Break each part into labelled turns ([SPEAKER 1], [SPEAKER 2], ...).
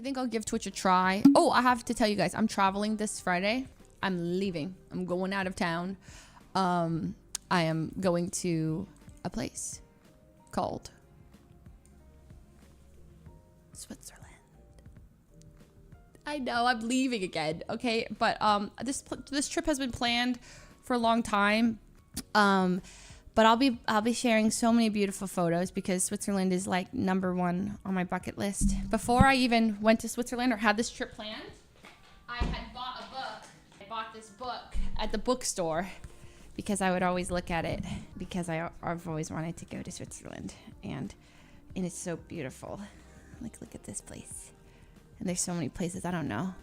[SPEAKER 1] think I'll give Twitch a try. Oh, I have to tell you guys, I'm traveling this Friday. I'm leaving. I'm going out of town. I am going to a place called Switzerland. I know I'm leaving again, okay? But this trip has been planned for a long time. But I'll be sharing so many beautiful photos because Switzerland is like #1 on my bucket list. Before I even went to Switzerland or had this trip planned, I had bought a book. I bought this book at the bookstore because I would always look at it because I've always wanted to go to Switzerland, and it's so beautiful. Like, look at this place. And there's so many places I don't know.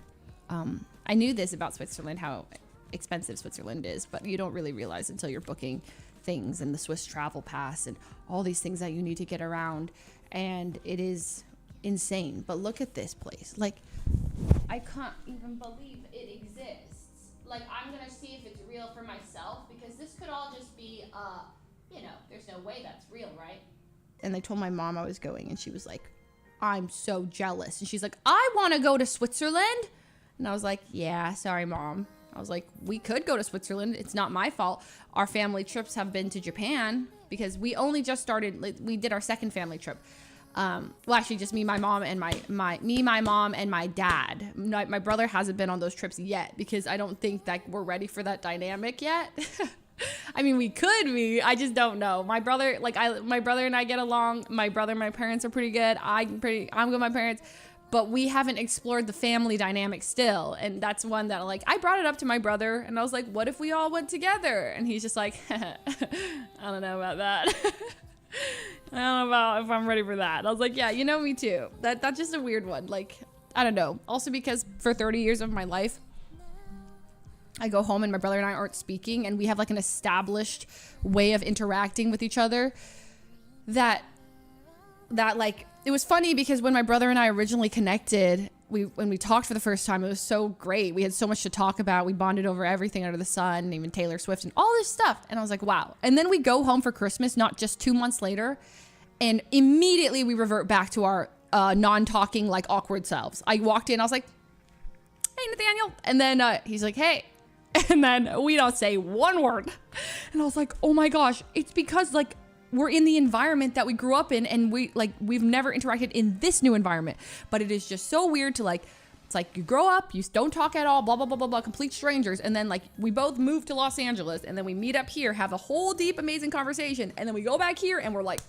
[SPEAKER 1] I knew this about Switzerland, how expensive Switzerland is, but you don't really realize until you're booking things and the Swiss travel pass and all these things that you need to get around, and it is insane. But look at this place. Like, I can't even believe it exists. Like, I'm gonna see if it's real for myself, because this could all just be there's no way that's real, right? And I told my mom I was going, and she was like, I'm so jealous. And she's like, I want to go to Switzerland. And I was like, yeah, sorry, Mom. I was like, we could go to Switzerland. It's not my fault. Our family trips have been to Japan because we only just started. Like, we did our second family trip. Well, actually, just me, my mom, and my mom, and my dad. My brother hasn't been on those trips yet because I don't think that we're ready for that dynamic yet. I mean, we could be. I just don't know. My brother, my brother and I get along. My brother and my parents are pretty good. I'm good with my parents. But we haven't explored the family dynamic still. And that's one that, like, I brought it up to my brother, and I was like, what if we all went together? And he's just like, I don't know about that. I don't know about if I'm ready for that. And I was like, yeah, me too. That's just a weird one. Like, I don't know. Also because for 30 years of my life, I go home and my brother and I aren't speaking, and we have like an established way of interacting with each other that like, it was funny because when my brother and I originally connected, when we talked for the first time, it was so great. We had so much to talk about. We bonded over everything under the sun, even Taylor Swift and all this stuff. And I was like, wow. And then we go home for Christmas, not just 2 months later, and immediately we revert back to our non-talking, like, awkward selves. I walked in, I was like, hey, Nathaniel. And then he's like, hey. And then we don't say one word. And I was like, oh my gosh, it's because, like, we're in the environment that we grew up in, and we've never interacted in this new environment. But it is just so weird to, like, it's like you grow up, you don't talk at all, blah, blah, blah, blah, blah, complete strangers. And then, like, we both move to Los Angeles, and then we meet up here, have a whole deep, amazing conversation. And then we go back here and we're like,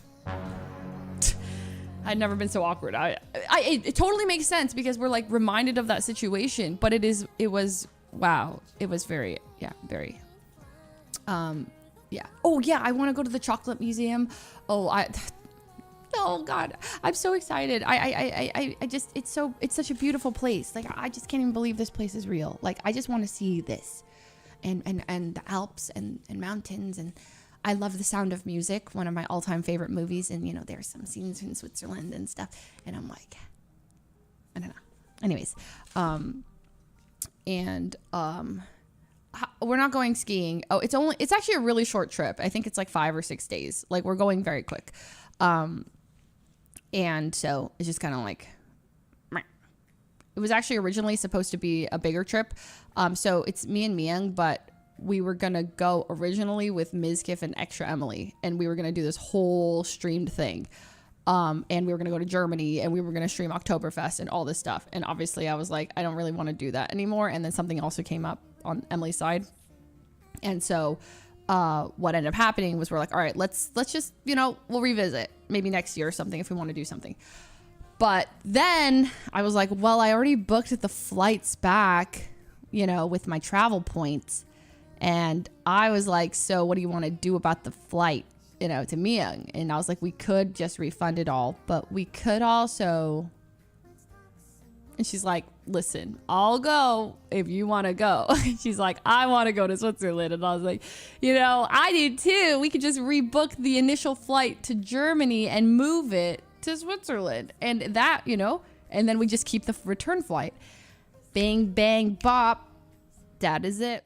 [SPEAKER 1] I'd never been so awkward. It totally makes sense because we're, like, reminded of that situation. But it was, wow. It was very, very, yeah. Oh yeah, I want to go to the chocolate museum. Oh God, I'm so excited. I just, it's such a beautiful place. Like, I just can't even believe this place is real. Like, I just want to see this, and the Alps and mountains, and I love The Sound of Music, one of my all-time favorite movies. And there's some scenes in Switzerland and stuff, and I'm like, I don't know. Anyways, we're not going skiing. Oh, it's actually a really short trip. I think it's like 5 or 6 days. Like, we're going very quick. And so it's just kind of like, it was actually originally supposed to be a bigger trip. So it's me and Myung, but we were going to go originally with Mizkif and Extra Emily, and we were going to do this whole streamed thing. And we were going to go to Germany, and we were going to stream Oktoberfest and all this stuff. And obviously I was like, I don't really want to do that anymore. And then something also came up on Emily's side. And so, what ended up happening was we're like, all right, let's just, we'll revisit maybe next year or something if we want to do something. But then I was like, well, I already booked the flights back, with my travel points. And I was like, so what do you want to do about the flight, to Myung? And I was like, we could just refund it all, but we could also. And she's like, listen, I'll go if you want to go. She's like, I want to go to Switzerland. And I was like, I do too. We could just rebook the initial flight to Germany and move it to Switzerland. And that, and then we just keep the return flight. Bang, bang, bop. That is it.